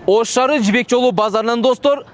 Ош шары Жібек жолу базарынан достор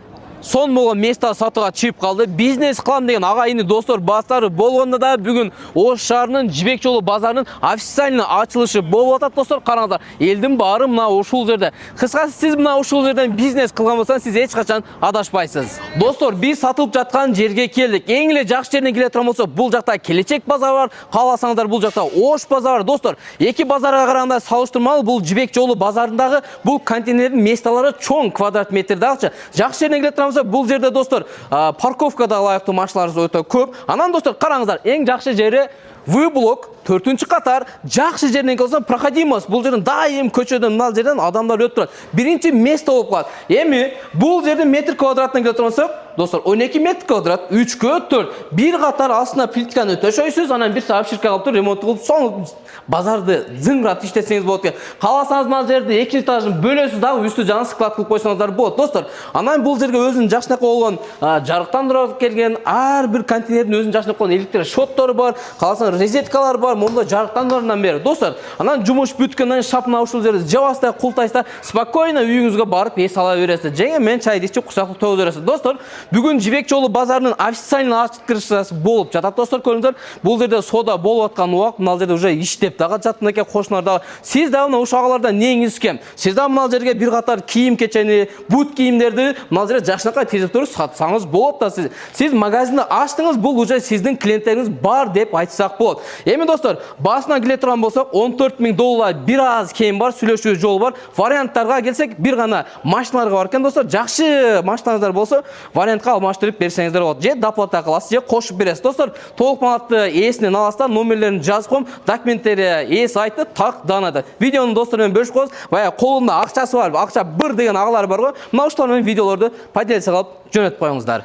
сон болған места сатыға чиіп қалды. Бизнес қылам деген ағайыны достор бастары болғанда да бүгін Ош шарының Жібек жолу базарының официальный açılışı болып атат достор. Қараңыздар, елдің бары мына ушул жерде. Қысқасы сіз мына ушул жерден бизнес қылған болсаңыз, сіз ешқашан адашпайсыз. Достор, біз сатылып жатқан жерге келдік. Ең эле жакшы жерден келе турган болсо, бул жакта Келечек базары бар, кааласаңыздар бул жакта Ош базары бар. Достор, эки базарга караганда салыштырмалуу бул Жібек жолу базарындагы бул контейнердин месталары чоң квадрат метрдагычы. Жакшы жерден келе турган бұл жерде достор парковкада лайықты машиналар өтө көп. Анан достор караңыздар, ең жакшы жери В-блок 4-чү катар жакшы жерден келсе проходимость. Бул жерден дайым көчөдөн мына жерден адамдар өтүп турат. Биринчи место болуп калат. Эми бул жерден метр квадратына келе турсак, достор 12 метр квадрат 3-кө 4. Бир катар астына плитканы төшөйсүз, анан бир сообщишка калып туруп ремонт кылып, соң базарды зыңгырап иштетсеңиз болот экен. Кааласаңыз мына жерде 2 этажын бөлөсүз дагы үстү жаңы склад кылып койсоңуздар болот. Достор, анан бул жерге өзүнүн жакшынакай болгон жарыктандырып келген, ар бир контейнердин өзүнүн жакшынакай болгон электр шоттору бар, кааласаңыз розеткалар бар, монда жарыктандыруудан бери. Достор, анан жумуш бүткөндөн шапна ушул жерде жабастай култайсыздар, спокойно үйүңүзгө барып эс ала бересиз. Жеңе мен чайды ичип кучаклап тогуз бересиз. Достор, бүгүн Жібек жолу базарынын официальный açылышы болуп жатат. Достор, көрүңүздөр, бул жерде сода болуп аткан убакыт, мына жерде уже иштеп дагы жатат экен кошуналар дагы. Сиз дагы мына ушул агалардан неңиз кем? Сиз дагы мына жерге бир катар кийим кечени, бут кийимдерди мына жерде жакшынакай тизип туруп сатсаңыз болот да. Сиз магазинди ачтыңыз, бул уже сиздин клиенттериңиз бар деп айтсак болот. Эми достор, басынан келе турган болсок, $14,000 бир аз кем бар, сүйлөшүү жол бар. Варианттарга келсек, бир гана машиналарга бар экен достор. Жакшы машиналарыңыздар болсо, вариантка алмаштырып берсеңиздер болот. Же доплата кыласыз, же кошуп бересиз. Достор, толук маалыматты ээсинен аласыздар, номерлерин жазып коем, документтери ээси айтты, так данады. Видеону достор менен бөлүшүп коесуз. Баягы колунда акчасы бар, акча быр деген агалар бар го. Мына ушулар менен видеолорду поделиться кылып жөнөтүп коюңуздар.